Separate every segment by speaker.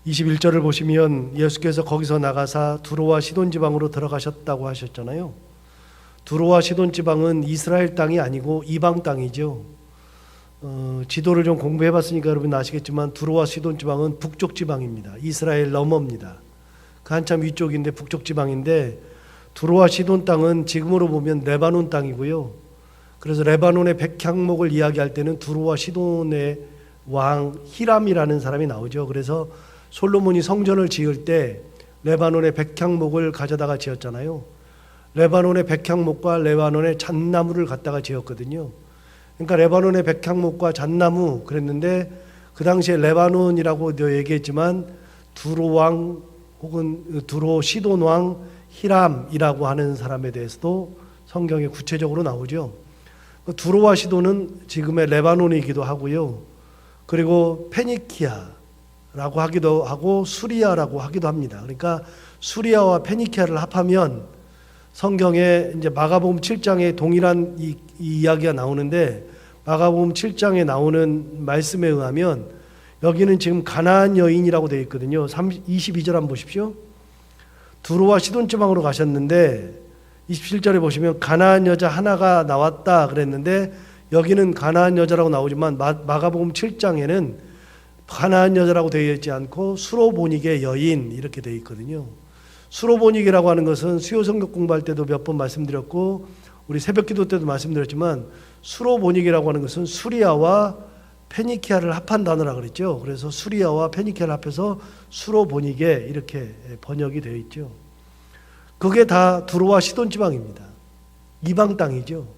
Speaker 1: 21절을 보시면 예수께서 거기서 나가사 두로와 시돈 지방으로 들어가셨다고 하셨잖아요. 두로와 시돈 지방은 이스라엘 땅이 아니고 이방 땅이죠. 지도를 좀 공부해 봤으니까 여러분 아시겠지만 두로와 시돈 지방은 북쪽 지방입니다. 이스라엘 너머입니다. 그 한참 위쪽인데 북쪽 지방인데, 두로와 시돈 땅은 지금으로 보면 레바논 땅이고요. 그래서 레바논의 백향목을 이야기할 때는 두로와 시돈의 왕 히람이라는 사람이 나오죠. 그래서 솔로몬이 성전을 지을 때 레바논의 백향목을 가져다가 지었잖아요. 레바논의 백향목과 레바논의 잣나무를 갖다가 지었거든요. 그러니까 레바논의 백향목과 잣나무 그랬는데, 그 당시에 레바논이라고 얘기했지만 두로 왕 혹은 두로 시돈 왕 히람이라고 하는 사람에 대해서도 성경에 구체적으로 나오죠. 두로와 시돈은 지금의 레바논이기도 하고요. 그리고 페니키아라고 하기도 하고 수리아라고 하기도 합니다. 그러니까 수리아와 페니키아를 합하면 성경에 이제 마가복음 7장에 동일한 이 이야기가 나오는데, 마가복음 7장에 나오는 말씀에 의하면 여기는 지금 가나안 여인이라고 되어 있거든요. 22절 한번 보십시오. 두로와 시돈 지방으로 가셨는데 27절에 보시면 가나안 여자 하나가 나왔다 그랬는데, 여기는 가나안 여자라고 나오지만 마가복음 7장에는 가나안 여자라고 되어 있지 않고 수로보닉의 여인 이렇게 되어 있거든요. 수로보닉이라고 하는 것은 수요 성경 공부할 때도 몇 번 말씀드렸고 우리 새벽기도 때도 말씀드렸지만, 수로보닉이라고 하는 것은 수리아와 페니키아를 합한 단어라 그랬죠. 그래서 수리아와 페니키아를 합해서 수로보닉에 이렇게 번역이 되어 있죠. 그게 다 두로와 시돈 지방입니다. 이방 땅이죠.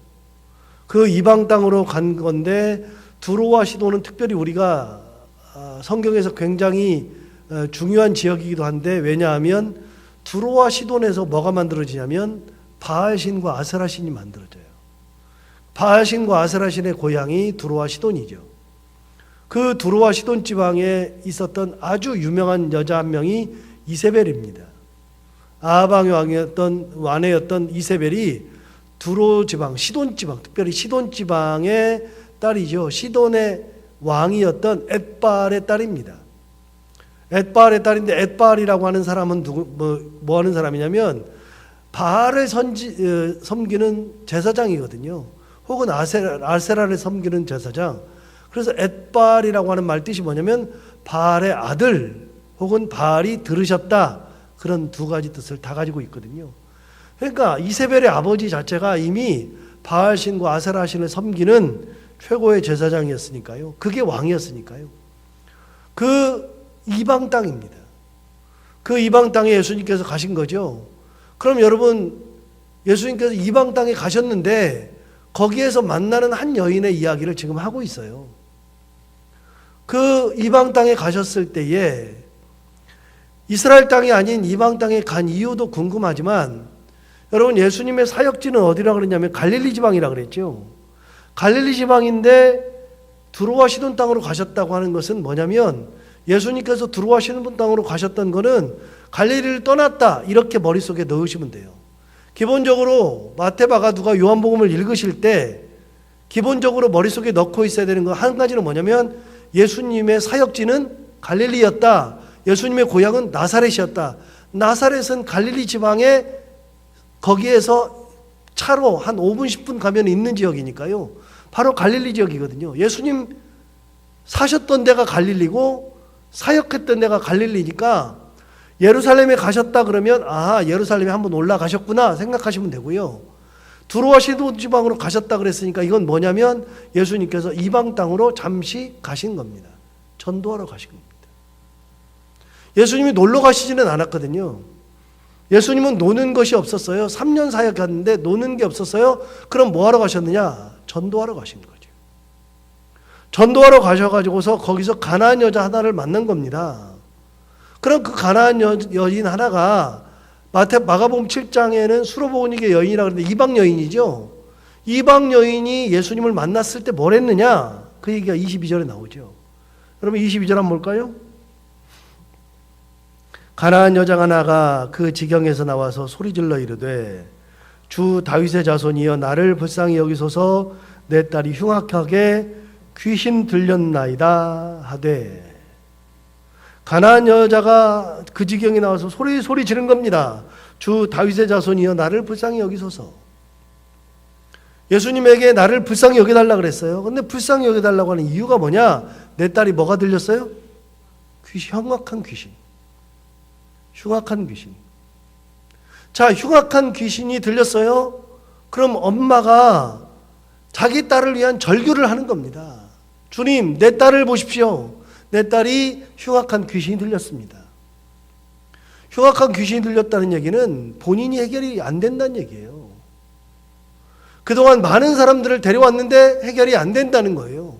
Speaker 1: 그 이방 땅으로 간 건데, 두로와 시돈은 특별히 우리가 성경에서 굉장히 중요한 지역이기도 한데, 왜냐하면 두로와 시돈에서 뭐가 만들어지냐면 바알신과 아세라신이 만들어져요. 바알신과 아세라신의 고향이 두로와 시돈이죠. 그 두로와 시돈 지방에 있었던 아주 유명한 여자 한 명이 이세벨입니다. 아합왕의 왕이었던 아내였던 이세벨이 두로 지방, 시돈 지방, 특별히 시돈 지방의 딸이죠. 시돈의 왕이었던 엣바알의 딸입니다. 엣바알의 딸인데, 엣바알이라고 하는 사람은 뭐 하는 사람이냐면 바알을 섬기는 제사장이거든요. 혹은 아세라를 섬기는 제사장. 그래서 엣바알이라고 하는 말 뜻이 뭐냐면 바알의 아들 혹은 바알이 들으셨다, 그런 두 가지 뜻을 다 가지고 있거든요. 그러니까 이세벨의 아버지 자체가 이미 바알신과 아세라신을 섬기는 최고의 제사장이었으니까요. 그게 왕이었으니까요. 그 이방 땅입니다. 그 이방 땅에 예수님께서 가신 거죠. 그럼 여러분, 예수님께서 이방 땅에 가셨는데 거기에서 만나는 한 여인의 이야기를 지금 하고 있어요. 그 이방 땅에 가셨을 때에 이스라엘 땅이 아닌 이방 땅에 간 이유도 궁금하지만, 여러분, 예수님의 사역지는 어디라고 그랬냐면 갈릴리 지방이라고 그랬죠. 갈릴리 지방인데 두로와 시돈 땅으로 가셨다고 하는 것은 뭐냐면, 예수님께서 두로와 시돈 땅으로 가셨던 것은 갈릴리를 떠났다, 이렇게 머릿속에 넣으시면 돼요. 기본적으로 마태마가 누가 요한복음을 읽으실 때 기본적으로 머릿속에 넣고 있어야 되는 거 한 가지는 뭐냐면, 예수님의 사역지는 갈릴리였다. 예수님의 고향은 나사렛이었다. 나사렛은 갈릴리 지방에 거기에서 차로 한 5분 10분 가면 있는 지역이니까요. 바로 갈릴리 지역이거든요. 예수님 사셨던 데가 갈릴리고 사역했던 데가 갈릴리니까 예루살렘에 가셨다 그러면 예루살렘에 한번 올라가셨구나 생각하시면 되고요. 두로와 시돈 지방으로 가셨다 그랬으니까 이건 뭐냐면 예수님께서 이방 땅으로 잠시 가신 겁니다. 전도하러 가신 겁니다. 예수님이 놀러 가시지는 않았거든요. 예수님은 노는 것이 없었어요. 3년 사역했는데 노는 게 없었어요. 그럼 뭐 하러 가셨느냐? 전도하러 가신 거죠. 전도하러 가셔가지고서 거기서 가나안 여자 하나를 만난 겁니다. 그럼 그 가나안 여인 하나가 마가복음 7장에는 수로보닉의 여인이라고 하는데 이방 여인이죠. 이방 여인이 예수님을 만났을 때 뭘 했느냐? 그 얘기가 22절에 나오죠. 여러분 22절 한번 볼까요? 가나안 여자 하나가 그 지경에서 나와서 소리질러 이르되 주 다윗의 자손이여 나를 불쌍히 여기소서 내 딸이 흉악하게 귀신 들렸나이다 하되, 가나안 여자가 그 지경에 나와서 소리 지른 겁니다. 주 다윗의 자손이여 나를 불쌍히 여기소서. 예수님에게 나를 불쌍히 여겨달라 그랬어요. 근데 불쌍히 여겨달라고 하는 이유가 뭐냐? 내 딸이 뭐가 들렸어요? 흉악한 귀신. 흉악한 귀신. 자, 흉악한 귀신이 들렸어요. 그럼 엄마가 자기 딸을 위한 절규를 하는 겁니다. 주님, 내 딸을 보십시오. 내 딸이 흉악한 귀신이 들렸습니다. 흉악한 귀신이 들렸다는 얘기는 본인이 해결이 안 된다는 얘기예요. 그동안 많은 사람들을 데려왔는데 해결이 안 된다는 거예요.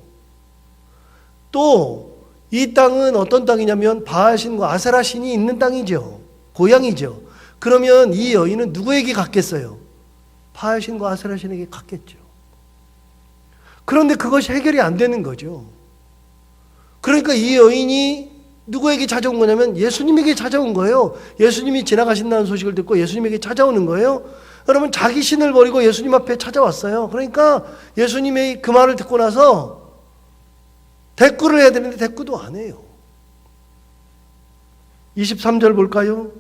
Speaker 1: 또 이 땅은 어떤 땅이냐면 바알신과 아세라 신이 있는 땅이죠. 고향이죠. 그러면 이 여인은 누구에게 갔겠어요? 바알신과 아세라 신에게 갔겠죠. 그런데 그것이 해결이 안 되는 거죠. 그러니까 이 여인이 누구에게 찾아온 거냐면 예수님에게 찾아온 거예요. 예수님이 지나가신다는 소식을 듣고 예수님에게 찾아오는 거예요. 여러분, 자기 신을 버리고 예수님 앞에 찾아왔어요. 그러니까 예수님의 그 말을 듣고 나서 대꾸를 해야 되는데 대꾸도 안 해요. 23절 볼까요?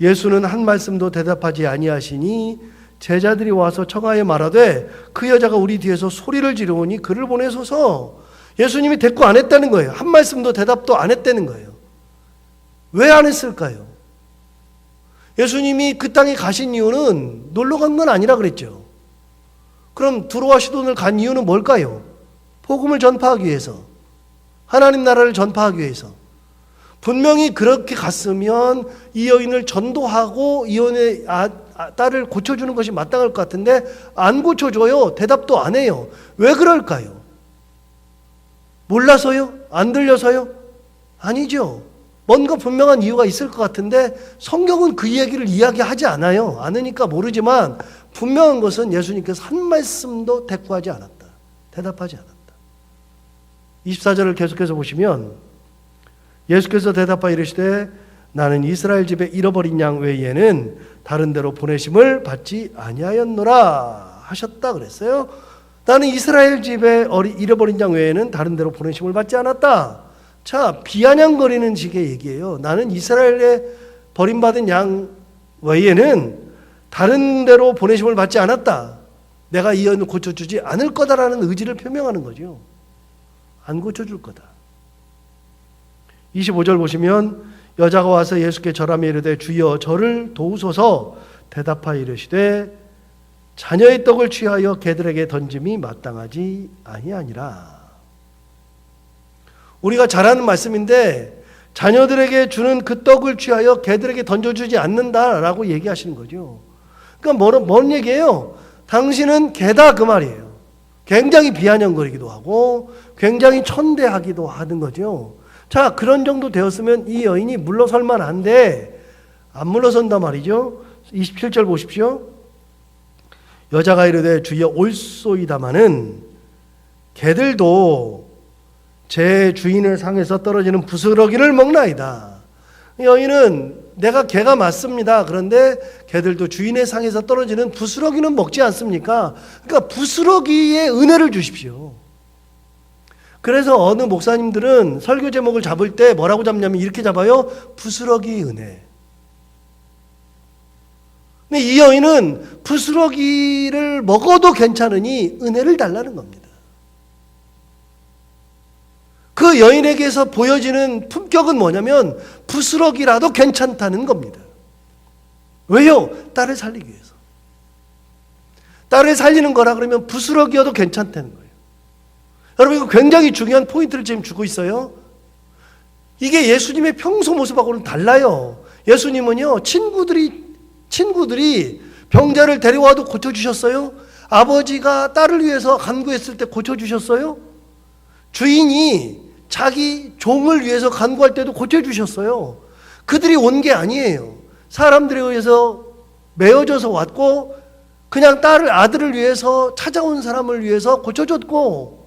Speaker 1: 예수는 한 말씀도 대답하지 아니하시니 제자들이 와서 청하여 말하되 그 여자가 우리 뒤에서 소리를 지르오니 그를 보내소서. 예수님이 대꾸 안 했다는 거예요. 한 말씀도 대답도 안 했다는 거예요. 왜 안 했을까요? 예수님이 그 땅에 가신 이유는 놀러 간 건 아니라 그랬죠. 그럼 두로와 시돈을 간 이유는 뭘까요? 복음을 전파하기 위해서, 하나님 나라를 전파하기 위해서. 분명히 그렇게 갔으면 이 여인을 전도하고 이 여인의 딸을 고쳐주는 것이 마땅할 것 같은데 안 고쳐줘요. 대답도 안 해요. 왜 그럴까요? 몰라서요? 안 들려서요? 아니죠. 뭔가 분명한 이유가 있을 것 같은데 성경은 그 얘기를 이야기하지 않아요. 않으니까 모르지만 분명한 것은 예수님께서 한 말씀도 대꾸하지 않았다. 대답하지 않았다. 24절을 계속해서 보시면 예수께서 대답하여 이르시되 나는 이스라엘 집에 잃어버린 양 외에는 다른 데로 보내심을 받지 아니하였노라 하셨다 그랬어요. 나는 이스라엘 집에 잃어버린 양 외에는 다른 데로 보내심을 받지 않았다. 자, 비아냥거리는 식의 얘기예요. 나는 이스라엘에 버림받은 양 외에는 다른 데로 보내심을 받지 않았다. 내가 이 여인을 고쳐주지 않을 거다라는 의지를 표명하는 거죠. 안 고쳐줄 거다. 25절 보시면 여자가 와서 예수께 절하며 이르되 주여 저를 도우소서. 대답하여 이르시되 자녀의 떡을 취하여 개들에게 던짐이 마땅하지 아니하니라. 우리가 잘 아는 말씀인데 자녀들에게 주는 그 떡을 취하여 개들에게 던져주지 않는다라고 얘기하시는 거죠. 그러니까 뭔 얘기예요? 당신은 개다 그 말이에요. 굉장히 비아냥거리기도 하고 굉장히 천대하기도 하는 거죠. 자, 그런 정도 되었으면 이 여인이 물러설 만한데 안 물러선단 말이죠. 27절 보십시오. 여자가 이르되 주여 올소이다마는 개들도 제 주인의 상에서 떨어지는 부스러기를 먹나이다. 여인은 내가 개가 맞습니다. 그런데 개들도 주인의 상에서 떨어지는 부스러기는 먹지 않습니까? 그러니까 부스러기에 은혜를 주십시오. 그래서 어느 목사님들은 설교 제목을 잡을 때 뭐라고 잡냐면 이렇게 잡아요. 부스러기 은혜. 근데 이 여인은 부스러기를 먹어도 괜찮으니 은혜를 달라는 겁니다. 그 여인에게서 보여지는 품격은 뭐냐면 부스러기라도 괜찮다는 겁니다. 왜요? 딸을 살리기 위해서. 딸을 살리는 거라 그러면 부스러기여도 괜찮다는 거예요. 여러분, 이거 굉장히 중요한 포인트를 지금 주고 있어요. 이게 예수님의 평소 모습하고는 달라요. 예수님은요, 친구들이 병자를 데려와도 고쳐주셨어요? 아버지가 딸을 위해서 간구했을 때 고쳐주셨어요? 주인이 자기 종을 위해서 간구할 때도 고쳐주셨어요. 그들이 온 게 아니에요. 사람들에 의해서 메어져서 왔고 그냥 아들을 위해서 찾아온 사람을 위해서 고쳐줬고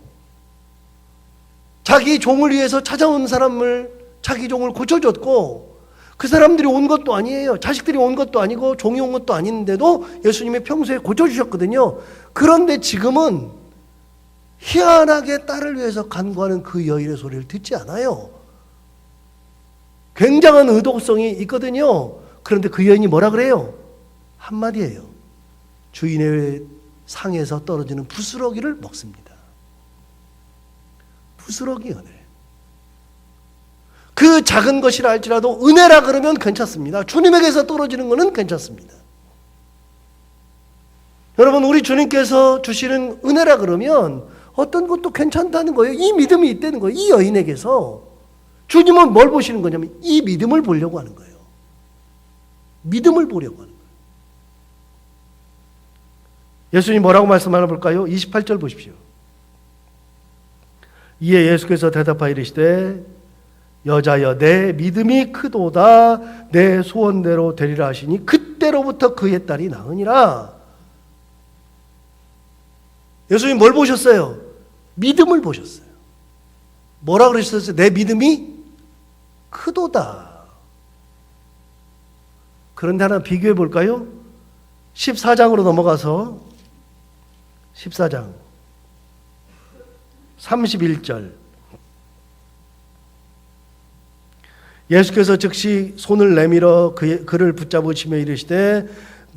Speaker 1: 자기 종을 위해서 찾아온 사람을 자기 종을 고쳐줬고 그 사람들이 온 것도 아니에요. 자식들이 온 것도 아니고 종이 온 것도 아닌데도 예수님이 평소에 고쳐주셨거든요. 그런데 지금은 희한하게 딸을 위해서 간구하는 그 여인의 소리를 듣지 않아요. 굉장한 의도성이 있거든요. 그런데 그 여인이 뭐라 그래요? 한마디예요. 주인의 상에서 떨어지는 부스러기를 먹습니다. 부스러기 은혜. 그 작은 것이라 할지라도 은혜라 그러면 괜찮습니다. 주님에게서 떨어지는 것은 괜찮습니다. 여러분, 우리 주님께서 주시는 은혜라 그러면 어떤 것도 괜찮다는 거예요. 이 믿음이 있다는 거예요. 이 여인에게서 주님은 뭘 보시는 거냐면 이 믿음을 보려고 하는 거예요. 믿음을 보려고 하는 거예요. 예수님 뭐라고 말씀하나 볼까요? 28절 보십시오. 이에 예수께서 대답하여 이르시되 여자여 내 믿음이 크도다 내 소원대로 되리라 하시니 그때로부터 그의 딸이 나으니라. 예수님 뭘 보셨어요? 믿음을 보셨어요. 뭐라 그러셨어요? 내 믿음이 크도다. 그런데 하나 비교해 볼까요? 14장으로 넘어가서 14장 31절 예수께서 즉시 손을 내밀어 그를 붙잡으시며 이르시되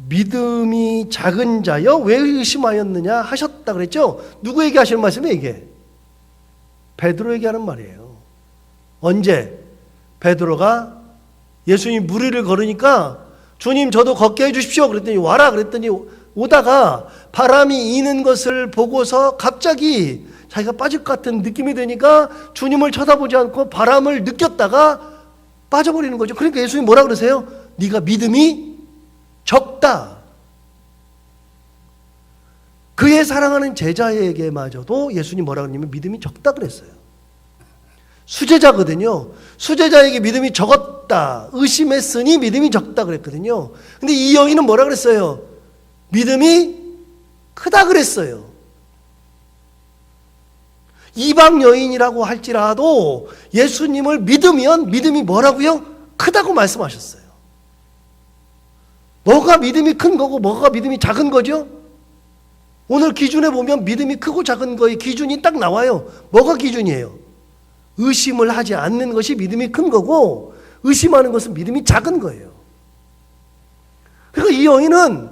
Speaker 1: 믿음이 작은 자여 왜 의심하였느냐 하셨다 그랬죠? 누구에게 하시는 말씀이에요 이게? 베드로에게 하는 말이에요. 언제? 베드로가 예수님 무리를 걸으니까 주님 저도 걷게 해주십시오 그랬더니 와라 그랬더니 오다가 바람이 이는 것을 보고서 갑자기 자기가 빠질 것 같은 느낌이 드니까 주님을 쳐다보지 않고 바람을 느꼈다가 빠져버리는 거죠. 그러니까 예수님 뭐라 그러세요? 네가 믿음이 적다. 그의 사랑하는 제자에게마저도 예수님 뭐라 그러냐면 믿음이 적다 그랬어요. 수제자거든요. 수제자에게 믿음이 적었다. 의심했으니 믿음이 적다 그랬거든요. 근데 이 여인은 뭐라 그랬어요? 믿음이 크다 그랬어요. 이방 여인이라고 할지라도 예수님을 믿으면 믿음이 뭐라고요? 크다고 말씀하셨어요. 뭐가 믿음이 큰 거고 뭐가 믿음이 작은 거죠? 오늘 기준에 보면 믿음이 크고 작은 거의 기준이 딱 나와요. 뭐가 기준이에요? 의심을 하지 않는 것이 믿음이 큰 거고 의심하는 것은 믿음이 작은 거예요. 그러니까 이 여인은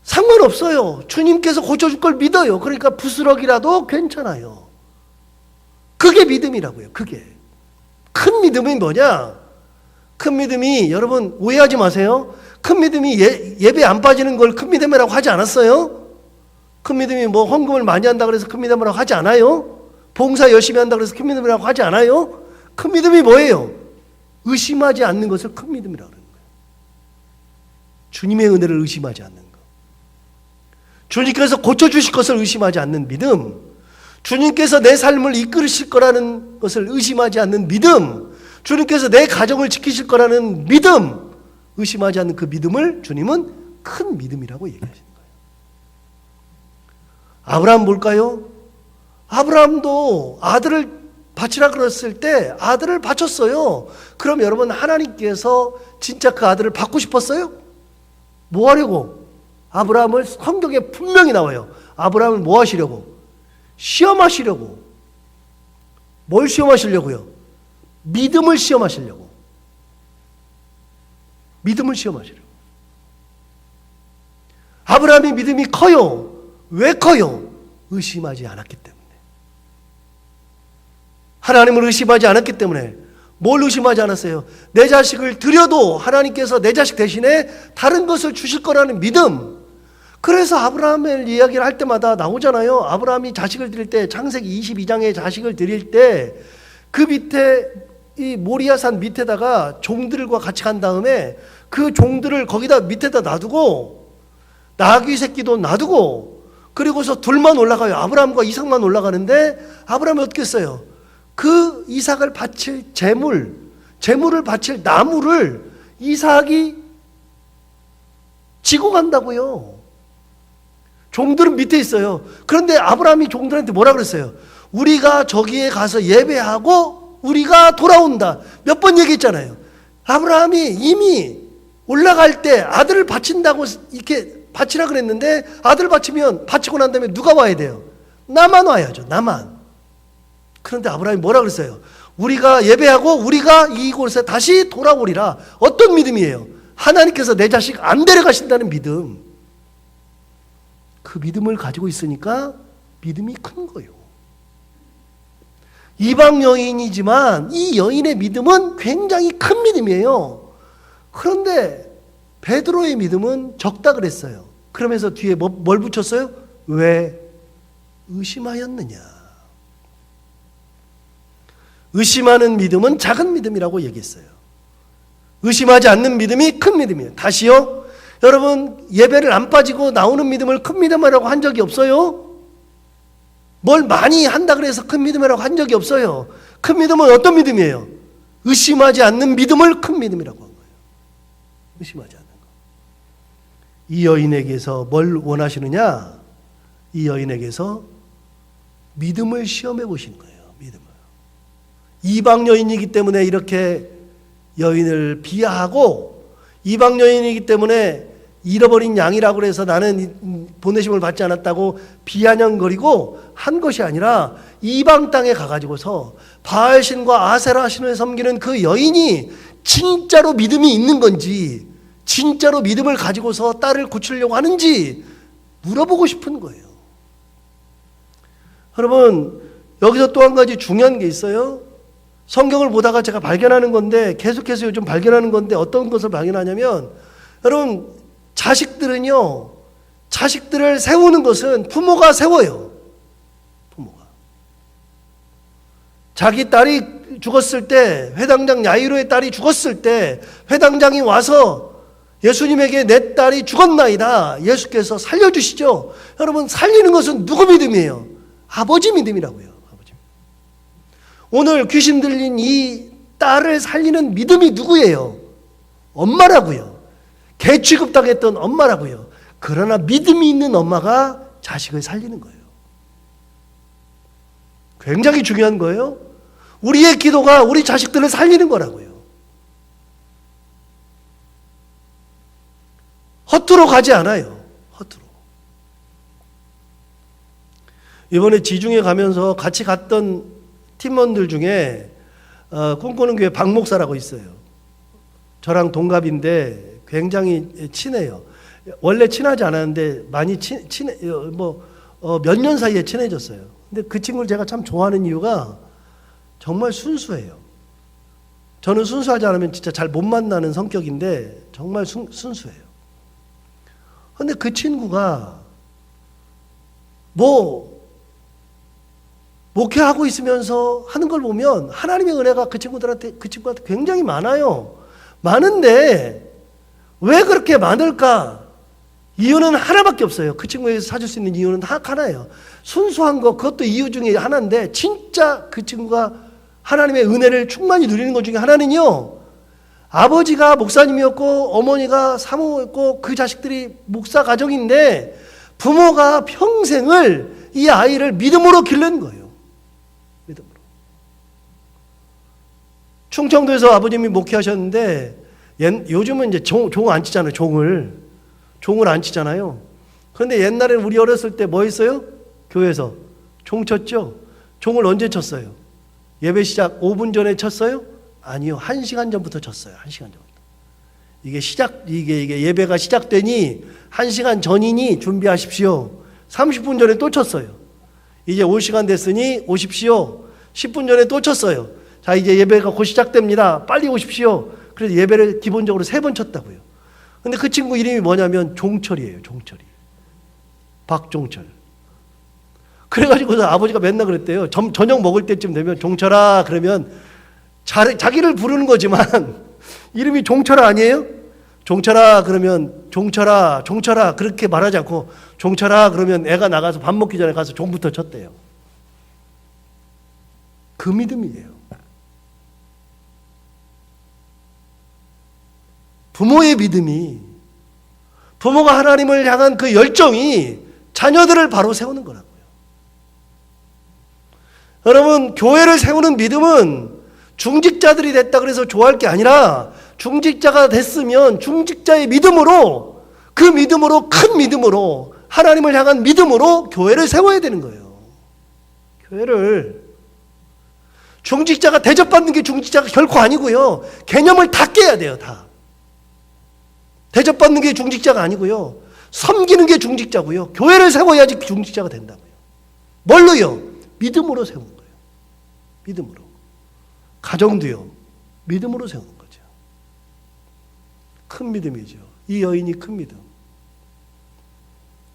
Speaker 1: 상관없어요. 주님께서 고쳐줄 걸 믿어요. 그러니까 부스럭이라도 괜찮아요. 그게 믿음이라고요. 그게. 큰 믿음이 뭐냐? 큰 믿음이 여러분 오해하지 마세요. 큰 믿음이 예배 안 빠지는 걸 큰 믿음이라고 하지 않았어요? 큰 믿음이 뭐 헌금을 많이 한다 그래서 큰 믿음이라고 하지 않아요? 봉사 열심히 한다 그래서 큰 믿음이라고 하지 않아요? 큰 믿음이 뭐예요? 의심하지 않는 것을 큰 믿음이라고 하는 거예요. 주님의 은혜를 의심하지 않는 것. 주님께서 고쳐주실 것을 의심하지 않는 믿음, 주님께서 내 삶을 이끌으실 거라는 것을 의심하지 않는 믿음, 주님께서 내 가정을 지키실 거라는 믿음, 의심하지 않는 그 믿음을 주님은 큰 믿음이라고 얘기하시는 거예요. 아브라함 볼까요? 아브라함도 아들을 바치라 그랬을 때 아들을 바쳤어요. 그럼 여러분 하나님께서 진짜 그 아들을 받고 싶었어요? 뭐 하려고? 아브라함을 성경에 분명히 나와요. 아브라함을 뭐 하시려고? 시험하시려고. 뭘 시험하시려고요? 믿음을 시험하시려고. 믿음을 시험하시려고. 아브라함이 믿음이 커요. 왜 커요? 의심하지 않았기 때문에. 하나님을 의심하지 않았기 때문에. 뭘 의심하지 않았어요? 내 자식을 드려도 하나님께서 내 자식 대신에 다른 것을 주실 거라는 믿음. 그래서 아브라함의 이야기를 할 때마다 나오잖아요. 아브라함이 자식을 드릴 때 창세기 22장에 자식을 드릴 때 그 밑에 이 모리아산 밑에다가 종들과 같이 간 다음에 그 종들을 거기다 밑에다 놔두고 나귀 새끼도 놔두고 그리고서 둘만 올라가요. 아브라함과 이삭만 올라가는데 아브라함이 어떻게 했어요? 그 이삭을 바칠 제물을 바칠 나무를 이삭이 지고 간다고요. 종들은 밑에 있어요. 그런데 아브라함이 종들한테 뭐라 그랬어요? 우리가 저기에 가서 예배하고 우리가 돌아온다. 몇 번 얘기했잖아요. 아브라함이 이미 올라갈 때 아들을 바친다고 이렇게 바치라 그랬는데 아들 바치면 바치고 난 다음에 누가 와야 돼요? 나만 와야죠. 나만. 그런데 아브라함이 뭐라 그랬어요? 우리가 예배하고 우리가 이곳에 다시 돌아오리라. 어떤 믿음이에요? 하나님께서 내 자식 안 데려가신다는 믿음. 그 믿음을 가지고 있으니까 믿음이 큰 거예요. 이방 여인이지만 이 여인의 믿음은 굉장히 큰 믿음이에요. 그런데 베드로의 믿음은 적다 그랬어요. 그러면서 뒤에 뭘 붙였어요? 왜 의심하였느냐. 의심하는 믿음은 작은 믿음이라고 얘기했어요. 의심하지 않는 믿음이 큰 믿음이에요. 다시요. 여러분, 예배를 안 빠지고 나오는 믿음을 큰 믿음이라고 한 적이 없어요. 뭘 많이 한다 그래서 큰 믿음이라고 한 적이 없어요. 큰 믿음은 어떤 믿음이에요? 의심하지 않는 믿음을 큰 믿음이라고 한 거예요. 의심하지 않는 거. 이 여인에게서 뭘 원하시느냐? 이 여인에게서 믿음을 시험해 보시는 거예요. 믿음을. 이방 여인이기 때문에 이렇게 여인을 비하하고, 이방 여인이기 때문에 잃어버린 양이라고 해서 나는 보내심을 받지 않았다고 비아냥거리고 한 것이 아니라 이방 땅에 가가지고서 바알신과 아세라신을 섬기는 그 여인이 진짜로 믿음이 있는 건지, 진짜로 믿음을 가지고서 딸을 고치려고 하는지 물어보고 싶은 거예요. 여러분, 여기서 또 한 가지 중요한 게 있어요. 성경을 보다가 제가 발견하는 건데, 계속해서 요즘 발견하는 건데, 어떤 것을 발견하냐면, 여러분, 자식들은요, 자식들을 세우는 것은 부모가 세워요. 부모가. 자기 딸이 죽었을 때, 회당장 야이로의 딸이 죽었을 때, 회당장이 와서 예수님에게 내 딸이 죽었나이다. 예수께서 살려주시죠. 여러분, 살리는 것은 누구 믿음이에요? 아버지 믿음이라고요. 아버지. 오늘 귀신 들린 이 딸을 살리는 믿음이 누구예요? 엄마라고요. 개 취급당했던 엄마라고요. 그러나 믿음이 있는 엄마가 자식을 살리는 거예요. 굉장히 중요한 거예요. 우리의 기도가 우리 자식들을 살리는 거라고요. 허투루 가지 않아요. 허투루. 이번에 지중해 가면서 같이 갔던 팀원들 중에 꿈꾸는 교회 박 목사라고 있어요. 저랑 동갑인데 굉장히 친해요. 원래 친하지 않았는데 많이 몇 년 사이에 친해졌어요. 근데 그 친구를 제가 참 좋아하는 이유가 정말 순수해요. 저는 순수하지 않으면 진짜 잘 못 만나는 성격인데 정말 순수해요. 근데 그 친구가 목회하고 있으면서 하는 걸 보면 하나님의 은혜가 그 친구한테 굉장히 많아요. 많은데 왜 그렇게 많을까? 이유는 하나밖에 없어요. 그 친구에게서 찾을 수 있는 이유는 딱 하나예요. 순수한 거, 그것도 이유 중에 하나인데, 진짜 그 친구가 하나님의 은혜를 충만히 누리는 것 중에 하나는요, 아버지가 목사님이었고 어머니가 사모였고 그 자식들이 목사 가정인데 부모가 평생을 이 아이를 믿음으로 기른 거예요. 믿음으로. 충청도에서 아버님이 목회하셨는데 요즘은 이제 종 안 치잖아요. 종을 안 치잖아요. 그런데 옛날에 우리 어렸을 때 뭐 했어요? 교회에서 종 쳤죠. 종을 언제 쳤어요? 예배 시작 5분 전에 쳤어요? 아니요. 1시간 전부터 쳤어요. 1시간 전부터. 이게 예배가 시작되니 1시간 전이니 준비하십시오. 30분 전에 또 쳤어요. 이제 올 시간 됐으니 오십시오. 10분 전에 또 쳤어요. 자, 이제 예배가 곧 시작됩니다. 빨리 오십시오. 그래서 예배를 기본적으로 3번 쳤다고요. 근데 그 친구 이름이 뭐냐면 종철이에요. 종철이. 박종철. 그래가지고 아버지가 맨날 그랬대요. 저녁 먹을 때쯤 되면 종철아 그러면 자기를 부르는 거지만 이름이 종철아 아니에요? 종철아 그러면 종철아 그렇게 말하지 않고 종철아 그러면 애가 나가서 밥 먹기 전에 가서 종부터 쳤대요. 그 믿음이에요. 부모의 믿음이, 부모가 하나님을 향한 그 열정이 자녀들을 바로 세우는 거라고요. 여러분, 교회를 세우는 믿음은 중직자들이 됐다 그래서 좋아할 게 아니라 중직자가 됐으면 중직자의 믿음으로, 그 믿음으로, 큰 믿음으로, 하나님을 향한 믿음으로 교회를 세워야 되는 거예요. 교회를. 중직자가 대접받는 게 중직자가 결코 아니고요. 개념을 다 깨야 돼요, 다. 대접받는 게 중직자가 아니고요. 섬기는 게 중직자고요. 교회를 세워야지 중직자가 된다고요. 뭘로요? 믿음으로 세우는 거예요. 믿음으로. 가정도요. 믿음으로 세우는 거죠. 큰 믿음이죠. 이 여인이 큰 믿음.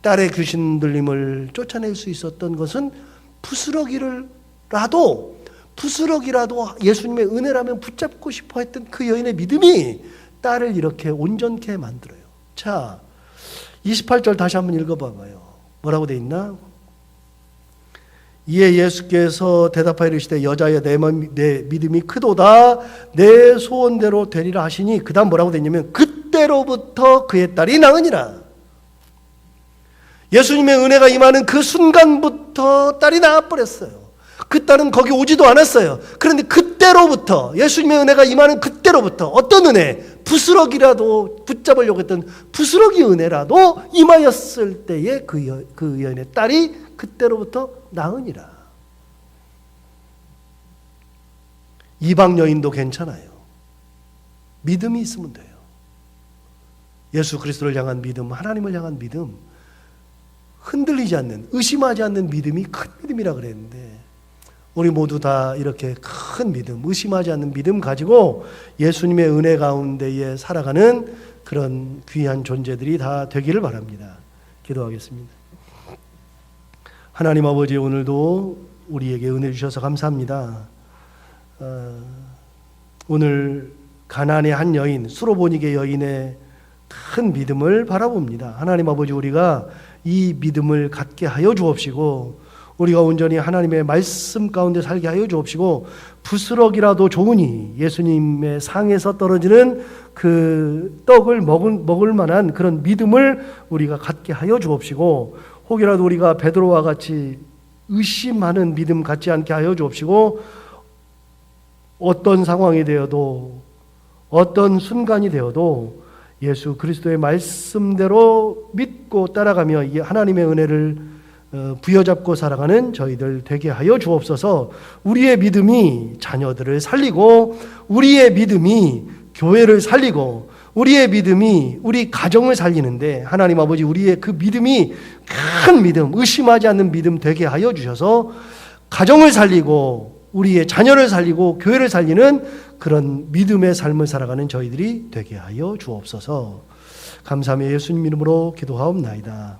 Speaker 1: 딸의 귀신 들림을 쫓아낼 수 있었던 것은 부스러기라도 예수님의 은혜라면 붙잡고 싶어 했던 그 여인의 믿음이 딸을 이렇게 온전케 만들어요. 자, 28절 다시 한번 읽어봐봐요. 뭐라고 돼 있나? 이에 예수께서 대답하여 이르시되 여자여 내 믿음이 크도다 내 소원대로 되리라 하시니 그 다음 뭐라고 돼 있냐면 그때로부터 그의 딸이 나으니라. 예수님의 은혜가 임하는 그 순간부터 딸이 나아버렸어요. 그 딸은 거기 오지도 않았어요. 그런데 그때로부터 예수님의 은혜가 임하는 그때로부터 어떤 은혜? 부스러기라도 붙잡으려고 했던 부스러기 은혜라도 임하였을 때에 그 여인의 딸이 그때로부터 나으니라. 이방 여인도 괜찮아요. 믿음이 있으면 돼요. 예수 그리스도를 향한 믿음, 하나님을 향한 믿음, 흔들리지 않는, 의심하지 않는 믿음이 큰 믿음이라 그랬는데 우리 모두 다 이렇게 큰 믿음, 의심하지 않는 믿음 가지고 예수님의 은혜 가운데에 살아가는 그런 귀한 존재들이 다 되기를 바랍니다. 기도하겠습니다. 하나님 아버지, 오늘도 우리에게 은혜 주셔서 감사합니다. 오늘 가나안의 한 여인, 수로보니게 여인의 큰 믿음을 바라봅니다. 하나님 아버지, 우리가 이 믿음을 갖게 하여 주옵시고 우리가 온전히 하나님의 말씀 가운데 살게 하여 주옵시고 부스럭이라도 좋으니 예수님의 상에서 떨어지는 그 떡을 먹을 만한 그런 믿음을 우리가 갖게 하여 주옵시고 혹이라도 우리가 베드로와 같이 의심하는 믿음 갖지 않게 하여 주옵시고 어떤 상황이 되어도 어떤 순간이 되어도 예수 그리스도의 말씀대로 믿고 따라가며 이 하나님의 은혜를 부여잡고 살아가는 저희들 되게 하여 주옵소서. 우리의 믿음이 자녀들을 살리고 우리의 믿음이 교회를 살리고 우리의 믿음이 우리 가정을 살리는데 하나님 아버지, 우리의 그 믿음이 큰 믿음, 의심하지 않는 믿음 되게 하여 주셔서 가정을 살리고 우리의 자녀를 살리고 교회를 살리는 그런 믿음의 삶을 살아가는 저희들이 되게 하여 주옵소서. 감사하며 예수님 이름으로 기도하옵나이다.